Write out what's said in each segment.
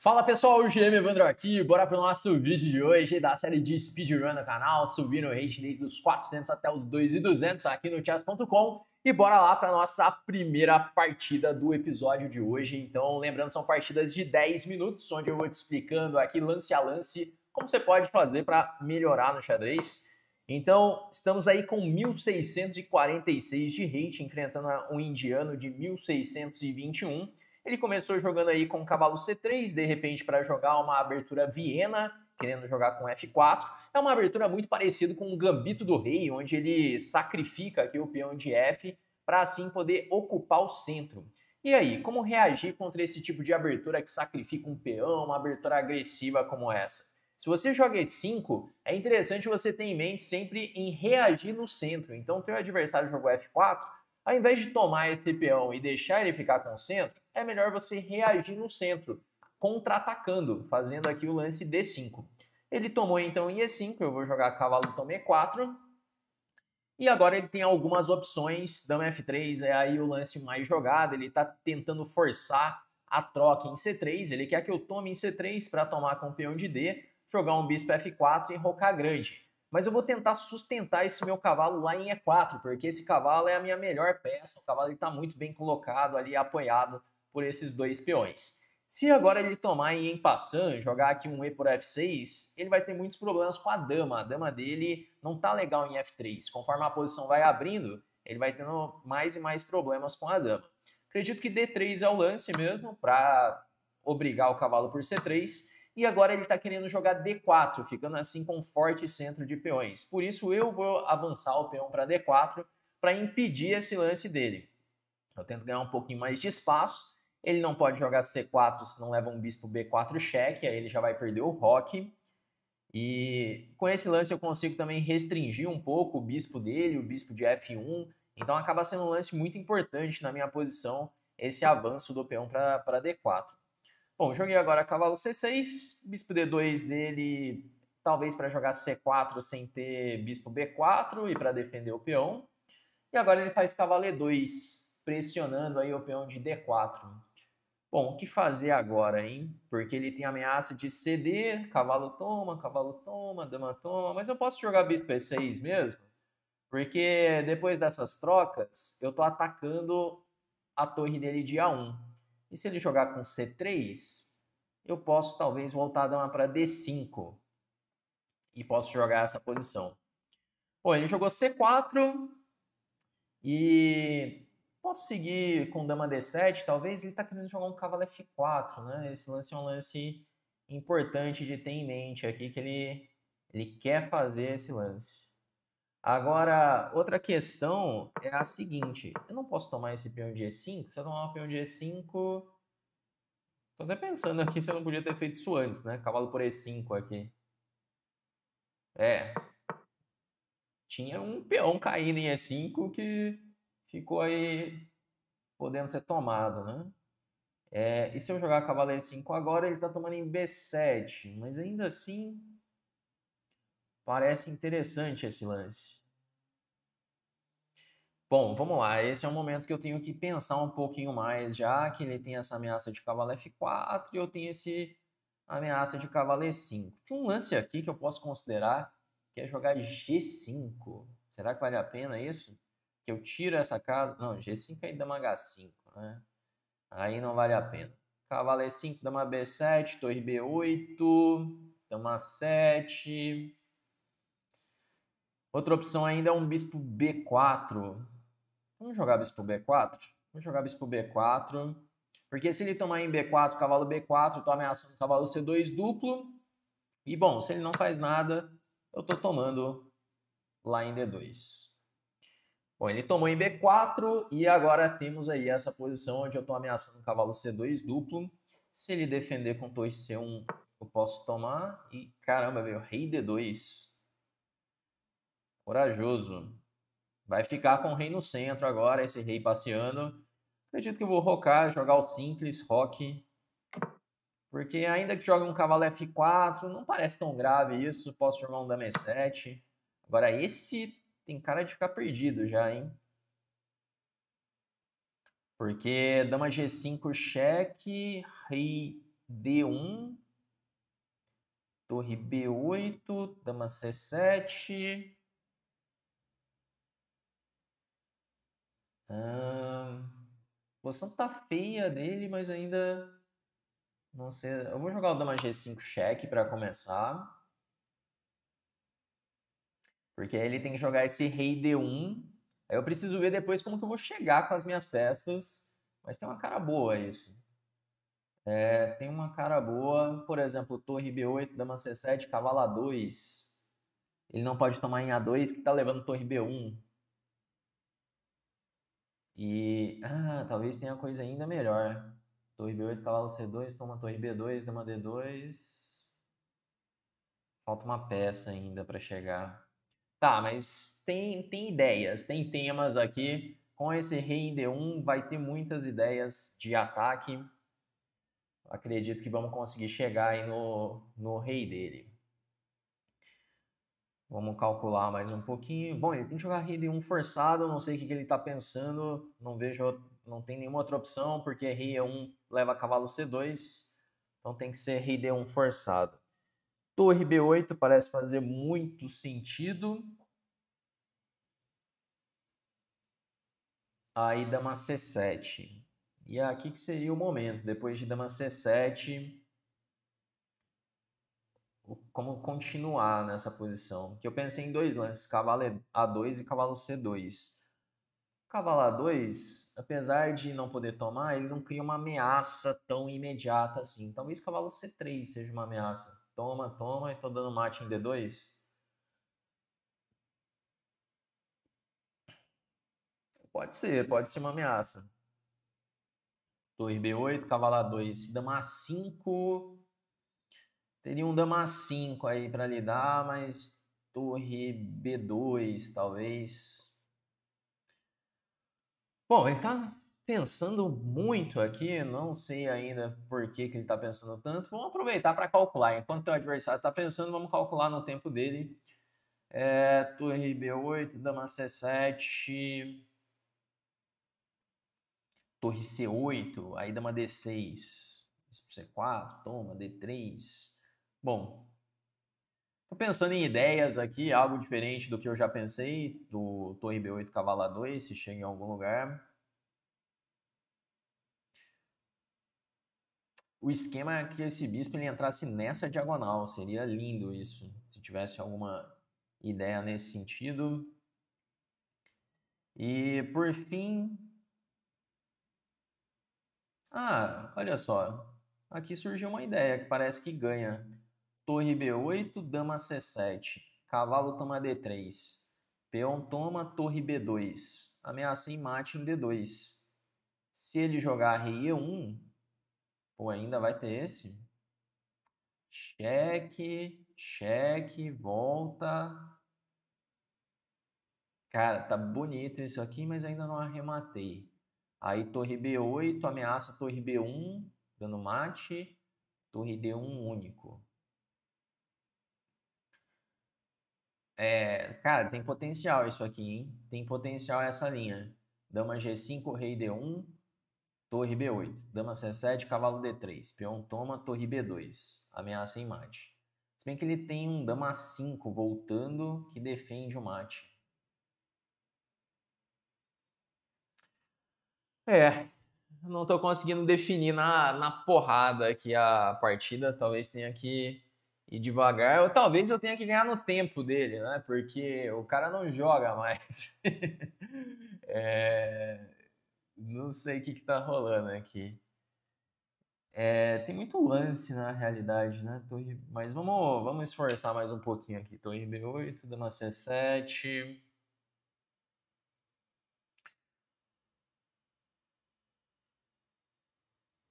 Fala pessoal, o GM Evandro aqui, bora pro nosso vídeo de hoje da série de speedrun no canal, subindo o rate desde os 400 até os 2.200 aqui no chess.com e bora lá para nossa primeira partida do episódio de hoje. Então, lembrando, são partidas de 10 minutos, onde eu vou te explicando aqui lance a lance como você pode fazer para melhorar no xadrez. Então, estamos aí com 1.646 de rate, enfrentando um indiano de 1.621. Ele começou jogando aí com o cavalo C3, de repente para jogar uma abertura Viena, querendo jogar com F4. É uma abertura muito parecida com o Gambito do Rei, onde ele sacrifica aqui o peão de F para assim poder ocupar o centro. E aí, como reagir contra esse tipo de abertura que sacrifica um peão, uma abertura agressiva como essa? Se você joga E5, é interessante você ter em mente sempre em reagir no centro. Então, teu adversário jogou F4, ao invés de tomar esse peão e deixar ele ficar com o centro, é melhor você reagir no centro, contra-atacando, fazendo aqui o lance D5. Ele tomou então em E5, eu vou jogar cavalo toma E4. E agora ele tem algumas opções, dama F3 é aí o lance mais jogado, ele está tentando forçar a troca em C3, ele quer que eu tome em C3 para tomar com o peão de D, jogar um bispo F4 e enrocar grande. Mas eu vou tentar sustentar esse meu cavalo lá em E4, porque esse cavalo é a minha melhor peça. O cavalo está muito bem colocado ali, apoiado por esses dois peões. Se agora ele tomar em passant, jogar aqui um E por F6, ele vai ter muitos problemas com a dama. A dama dele não está legal em F3. Conforme a posição vai abrindo, ele vai tendo mais e mais problemas com a dama. Acredito que D3 é o lance mesmo, para obrigar o cavalo por C3. E agora ele está querendo jogar D4, ficando assim com um forte centro de peões. Por isso eu vou avançar o peão para D4 para impedir esse lance dele. Eu tento ganhar um pouquinho mais de espaço. Ele não pode jogar C4 se não leva um bispo B4 cheque, aí ele já vai perder o roque. E com esse lance eu consigo também restringir um pouco o bispo dele, o bispo de F1. Então acaba sendo um lance muito importante na minha posição, esse avanço do peão para D4. Bom, joguei agora cavalo C6, bispo D2 dele, talvez para jogar C4 sem ter bispo B4 e para defender o peão. E agora ele faz cavalo E2, pressionando aí o peão de D4. Bom, o que fazer agora, hein? Porque ele tem ameaça de ceder, cavalo toma, dama toma. Mas eu posso jogar bispo E6 mesmo? Porque depois dessas trocas, eu tô atacando a torre dele de A1. E se ele jogar com C3, eu posso talvez voltar a dama para D5. E posso jogar essa posição. Bom, ele jogou C4 e posso seguir com dama D7. Talvez ele está querendo jogar um cavalo F4, né? Esse lance é um lance importante de ter em mente aqui, que ele quer fazer esse lance. Agora, outra questão é a seguinte. Eu não posso tomar esse peão de E5. Se eu tomar um peão de E5... Tô até pensando aqui se eu não podia ter feito isso antes, né? Cavalo por E5 aqui. É. Tinha um peão caindo em E5 que ficou aí podendo ser tomado, né? E se eu jogar cavalo E5 agora, ele tá tomando em B7. Mas ainda assim, parece interessante esse lance. Bom, vamos lá. Esse é um momento que eu tenho que pensar um pouquinho mais, já que ele tem essa ameaça de cavalo F4 e eu tenho esse ameaça de cavalo E5. Tem um lance aqui que eu posso considerar que é jogar G5. Será que vale a pena isso? Que eu tiro essa casa... Não, G5 é dama H5, né? Aí não vale a pena. Cavalo E5, dama B7, torre B8, dama 7. Outra opção ainda é um bispo B4. Vamos jogar bispo B4? Vamos jogar bispo B4. Porque se ele tomar em B4, cavalo B4, eu tô ameaçando cavalo C2 duplo. E bom, se ele não faz nada, eu tô tomando lá em D2. Bom, ele tomou em B4 e agora temos aí essa posição onde eu tô ameaçando cavalo C2 duplo. Se ele defender com torre C1, eu posso tomar. E caramba, veio rei D2. Corajoso. Vai ficar com o rei no centro agora, esse rei passeando. Acredito que eu vou rocar, jogar o simples, roque. Porque ainda que jogue um cavalo F4, não parece tão grave isso. Posso jogar um dama E7. Agora esse tem cara de ficar perdido já, hein? Porque dama G5 cheque, rei D1, torre B8, dama C7. A posição tá feia dele, mas ainda não sei. Eu vou jogar o dama G5 cheque para começar. Porque aí ele tem que jogar esse rei D1. Aí eu preciso ver depois como que eu vou chegar com as minhas peças. Mas tem uma cara boa isso. Tem uma cara boa. Por exemplo, torre B8, dama C7, cavalo A2. Ele não pode tomar em A2, que tá levando torre B1. E... talvez tenha coisa ainda melhor. Torre B8, cavalo C2, toma torre B2, dama D2. Falta uma peça ainda para chegar. Tá, mas tem ideias, tem temas aqui. Com esse rei em D1 vai ter muitas ideias de ataque. Acredito que vamos conseguir chegar aí no rei dele. Vamos calcular mais um pouquinho. Bom, ele tem que jogar rei D1 forçado, não sei o que ele está pensando. Não vejo, não tem nenhuma outra opção, porque rei E1 leva cavalo C2. Então tem que ser rei D1 forçado. Torre B8 parece fazer muito sentido. Aí dama C7. E aqui que seria o momento, depois de dama C7, como continuar nessa posição. Que eu pensei em dois lances, cavalo A2 e cavalo C2. Cavalo A2, apesar de não poder tomar, ele não cria uma ameaça tão imediata assim. Talvez cavalo C3 seja uma ameaça. Toma, toma, e tô dando mate em D2. Pode ser uma ameaça. Torre B8, cavalo A2, dama A5. Teria um dama 5 aí para lidar, mas torre B2 talvez. Bom, ele tá pensando muito aqui, não sei ainda por que ele tá pensando tanto. Vamos aproveitar para calcular. Enquanto o adversário está pensando, vamos calcular no tempo dele. Torre B8, dama C7, torre C8, aí dama D6, bispo C4, toma, D3. Bom, tô pensando em ideias aqui, algo diferente do que eu já pensei, do torre B8, cavalo A2, se chega em algum lugar. O esquema é que esse bispo ele entrasse nessa diagonal, seria lindo isso, se tivesse alguma ideia nesse sentido. E por fim... olha só, aqui surgiu uma ideia que parece que ganha. Torre B8, dama C7, cavalo toma D3, peão toma, torre B2, ameaça em mate em D2. Se ele jogar rei E1, pô, ainda vai ter esse. Cheque, cheque, volta. Cara, tá bonito isso aqui, mas ainda não arrematei. Aí torre B8, ameaça torre B1, dando mate, torre D1 único. Cara, tem potencial isso aqui, hein? Tem potencial essa linha. Dama G5, rei D1, torre B8. Dama C7, cavalo D3. Peão toma, torre B2. Ameaça em mate. Se bem que ele tem um dama 5 voltando que defende o mate. Não tô conseguindo definir na porrada aqui a partida. Talvez tenha que ir devagar. Ou talvez eu tenha que ganhar no tempo dele, né? Porque o cara não joga mais. Não sei o que tá rolando aqui. Tem muito lance na realidade, né? Mas vamos esforçar mais um pouquinho aqui. Torre B8, dama C7.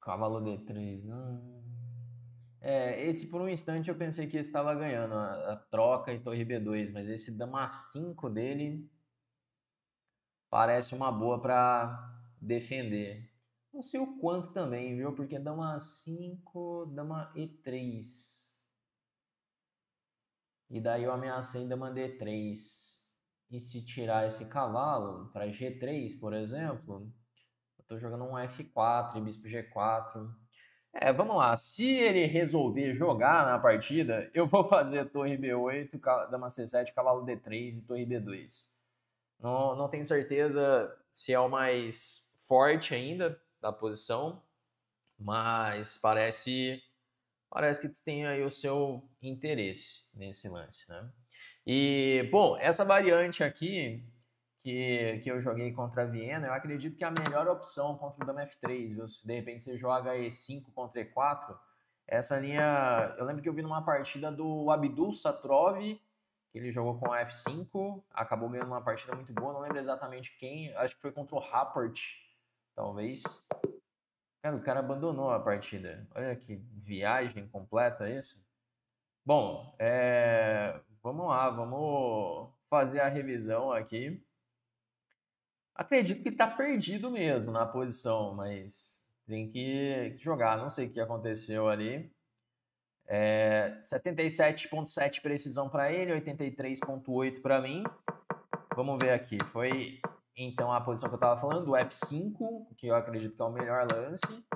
Cavalo D3, não. Esse por um instante eu pensei que ele estava ganhando a troca e torre B2, mas esse dama 5 dele parece uma boa para defender. Não sei o quanto também, viu? Porque dama 5, dama E3. E daí eu ameacei dama D3. E se tirar esse cavalo para G3, por exemplo, eu estou jogando um F4 e bispo G4. Vamos lá. Se ele resolver jogar na partida, eu vou fazer torre B8, dama C7, cavalo D3 e torre B2. Não tenho certeza se é o mais forte ainda da posição, mas parece que tem aí o seu interesse nesse lance, né? E, bom, essa variante aqui que eu joguei contra a Viena, eu acredito que é a melhor opção contra o Dama F3, viu? Se de repente você joga E5 contra E4, essa linha... Eu lembro que eu vi numa partida do Abdul Satrov, que ele jogou com a F5, acabou ganhando uma partida muito boa, não lembro exatamente quem, acho que foi contra o Rapport, talvez. Cara, o cara abandonou a partida. Olha que viagem completa isso. Bom, vamos lá, vamos fazer a revisão aqui. Acredito que tá perdido mesmo na posição, mas tem que jogar. Não sei o que aconteceu ali. 77,7 precisão para ele, 83,8 para mim. Vamos ver aqui. Foi então a posição que eu estava falando, do F5, que eu acredito que é o melhor lance.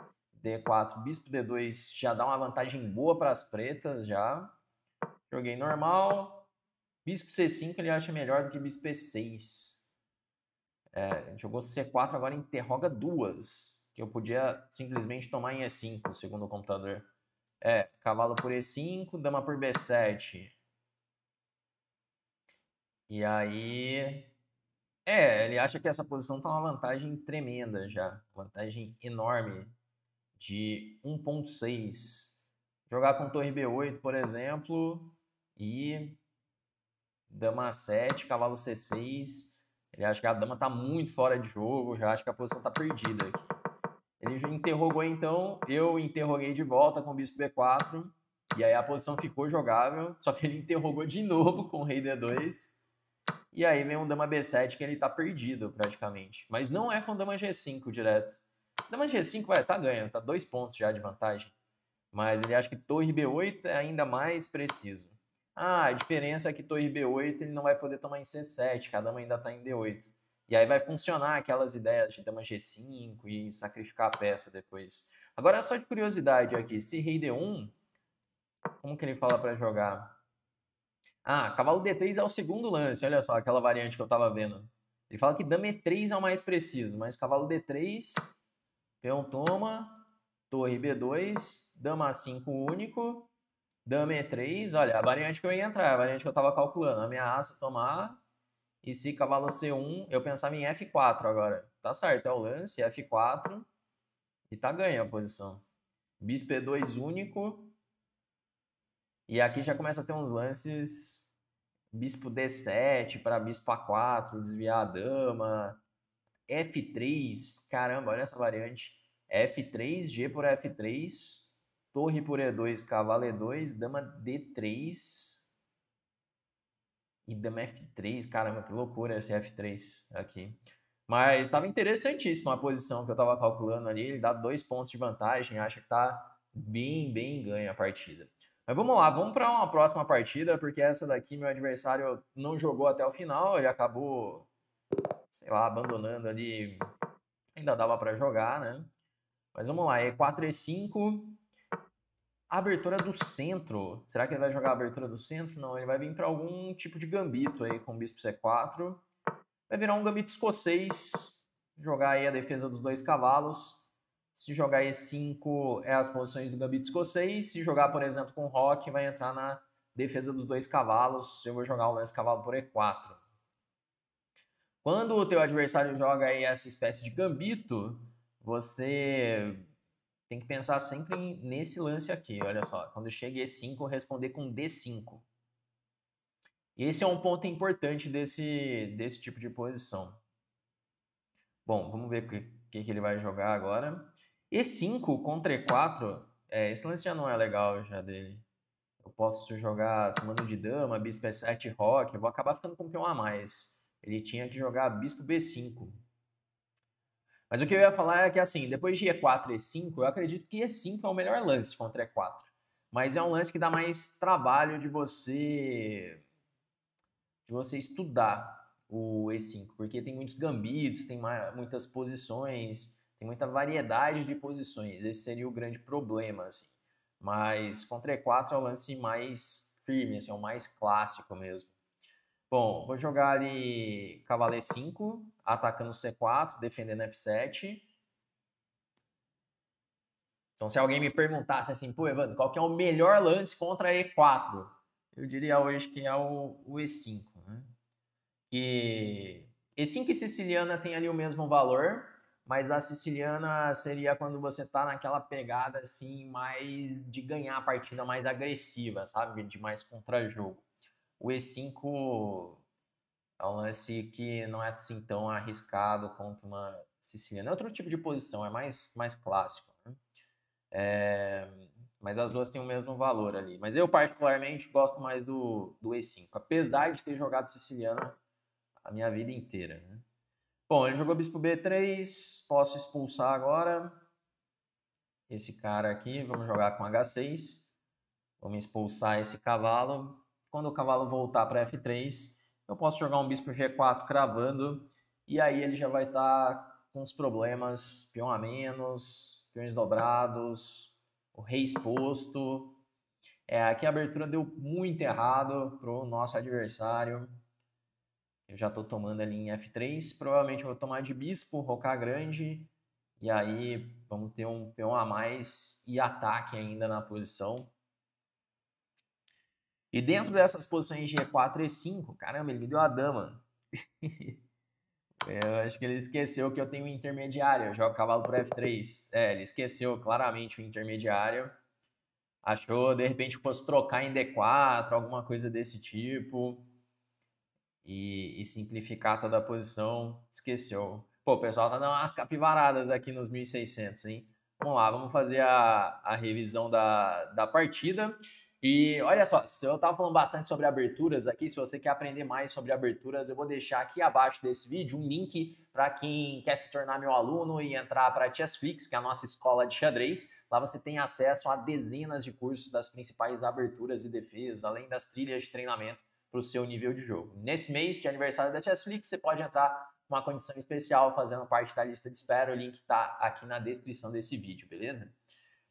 D4, bispo D2 já dá uma vantagem boa para as pretas já. Joguei normal. Bispo C5 ele acha melhor do que bispo E6. Jogou C4, agora interroga duas, que eu podia simplesmente tomar em E5, segundo o computador. Cavalo por E5, dama por B7. E aí... ele acha que essa posição tá uma vantagem tremenda já. Vantagem enorme de 1,6. Jogar com torre B8, por exemplo, e dama A7, cavalo C6. Ele acha que a dama tá muito fora de jogo, já acha que a posição tá perdida aqui. Ele interrogou então, eu interroguei de volta com o bispo B4, e aí a posição ficou jogável, só que ele interrogou de novo com o rei D2, e aí vem um dama B7 que ele tá perdido praticamente. Mas não é com dama G5 direto. Dama G5 tá ganho, tá 2 pontos já de vantagem. Mas ele acha que torre B8 é ainda mais preciso. A diferença é que torre B8 ele não vai poder tomar em C7, que a dama ainda está em D8. E aí vai funcionar aquelas ideias de dama G5 e sacrificar a peça depois. Agora, só de curiosidade aqui, se rei D1, como que ele fala para jogar? Cavalo D3 é o segundo lance, olha só, aquela variante que eu estava vendo. Ele fala que dama E3 é o mais preciso, mas cavalo D3, peão toma, torre B2, dama A5 único, dama E3, olha, a variante que eu ia entrar, a variante que eu estava calculando, ameaça tomar, e se cavalo C1, eu pensava em F4 agora. Tá certo, é o lance, F4, e tá ganha a posição. Bispo E2 único, e aqui já começa a ter uns lances, bispo D7 para bispo A4, desviar a dama, F3, caramba, olha essa variante, F3, G por F3, torre por E2, cavalo E2, dama D3 e dama F3. Caramba, que loucura esse F3 aqui. Mas estava interessantíssima a posição que eu estava calculando ali. Ele dá 2 pontos de vantagem, acha que está bem ganha a partida. Mas vamos lá, vamos para uma próxima partida, porque essa daqui meu adversário não jogou até o final, ele acabou, sei lá, abandonando ali. Ainda dava para jogar, né? Mas vamos lá, E4, E5. A abertura do centro. Será que ele vai jogar a abertura do centro? Não, ele vai vir para algum tipo de gambito aí com o bispo C4. Vai virar um gambito escocês. Jogar aí a defesa dos dois cavalos. Se jogar E5 é as posições do gambito escocês. Se jogar, por exemplo, com roque, vai entrar na defesa dos dois cavalos. Eu vou jogar o lance cavalo por E4. Quando o teu adversário joga aí essa espécie de gambito, você tem que pensar sempre nesse lance aqui, olha só. Quando chega E5, responder com D5. Esse é um ponto importante desse tipo de posição. Bom, vamos ver o que ele vai jogar agora. E5 contra E4, esse lance já não é legal já dele. Eu posso jogar tomando de dama, bispo E7, roque, eu vou acabar ficando com um peão a mais. Ele tinha que jogar bispo B5. Mas o que eu ia falar é que, assim, depois de E4 e E5, eu acredito que E5 é o melhor lance contra E4. Mas é um lance que dá mais trabalho de você estudar o E5, porque tem muitos gambitos, tem muitas posições, tem muita variedade de posições. Esse seria o grande problema, assim. Mas contra E4 é o lance mais firme, assim, é o mais clássico mesmo. Bom, vou jogar ali cavalo E5, atacando C4, defendendo F7. Então, se alguém me perguntasse assim, pô, Evandro, qual que é o melhor lance contra E4? Eu diria hoje que é o E5, né? Que E5 e siciliana tem ali o mesmo valor, mas a siciliana seria quando você tá naquela pegada assim, mais de ganhar a partida mais agressiva, sabe? De mais contra-jogo. O E5 é um lance que não é assim tão arriscado quanto uma siciliana. É outro tipo de posição, é mais clássico, né? Mas as duas têm o mesmo valor ali. Mas eu, particularmente, gosto mais do E5, apesar de ter jogado siciliana a minha vida inteira, né? Bom, ele jogou bispo B3, posso expulsar agora esse cara aqui, vamos jogar com H6, vamos expulsar esse cavalo. Quando o cavalo voltar para F3, eu posso jogar um bispo G4 cravando, e aí ele já vai estar com os problemas, peão a menos, peões dobrados, o rei exposto. Aqui a abertura deu muito errado para o nosso adversário. Eu já estou tomando ali em F3, provavelmente eu vou tomar de bispo, rocar grande, e aí vamos ter um peão a mais e ataque ainda na posição. E dentro dessas posições de E4 e E5, caramba, ele me deu a dama. Eu acho que ele esqueceu que eu tenho um intermediário, eu jogo cavalo por F3. Ele esqueceu claramente o intermediário. Achou, de repente, fosse trocar em D4, alguma coisa desse tipo. E simplificar toda a posição, esqueceu. Pô, o pessoal tá dando umas capivaradas aqui nos 1600, hein? Vamos lá, vamos fazer a revisão da partida. E olha só, se eu tava falando bastante sobre aberturas aqui, se você quer aprender mais sobre aberturas, eu vou deixar aqui abaixo desse vídeo um link para quem quer se tornar meu aluno e entrar para a Chessflix, que é a nossa escola de xadrez. Lá você tem acesso a dezenas de cursos das principais aberturas e defesas, além das trilhas de treinamento para o seu nível de jogo. Nesse mês de aniversário da Chessflix, você pode entrar com uma condição especial fazendo parte da lista de espera. O link está aqui na descrição desse vídeo, beleza?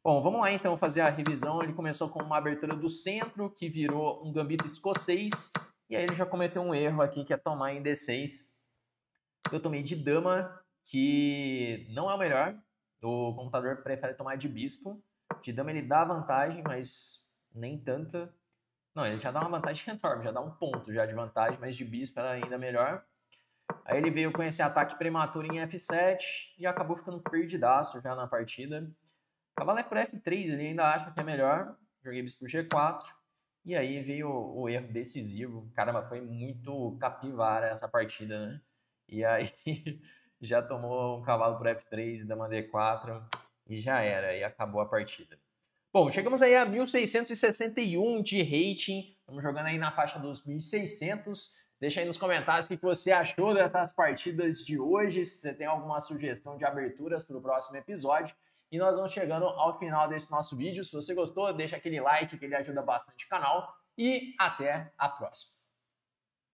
Bom, vamos lá então fazer a revisão. Ele começou com uma abertura do centro, que virou um gambito escocês, e aí ele já cometeu um erro aqui, que é tomar em D6. Eu tomei de dama, que não é o melhor. O computador prefere tomar de bispo. De dama ele dá vantagem, mas nem tanta. Não, ele já dá uma vantagem enorme, já dá um ponto já de vantagem, mas de bispo era ainda melhor. Aí ele veio com esse ataque prematuro em F7 e acabou ficando perdidaço já na partida. Cavalo é por F3, ele ainda acha que é melhor. Joguei bispo por G4. E aí veio o erro decisivo. Caramba, foi muito capivara essa partida, né? E aí já tomou um cavalo por F3, dama D4 e já era. E acabou a partida. Bom, chegamos aí a 1661 de rating. Estamos jogando aí na faixa dos 1600. Deixa aí nos comentários o que você achou dessas partidas de hoje. Se você tem alguma sugestão de aberturas para o próximo episódio. E nós vamos chegando ao final desse nosso vídeo. Se você gostou, deixa aquele like que ele ajuda bastante o canal. E até a próxima.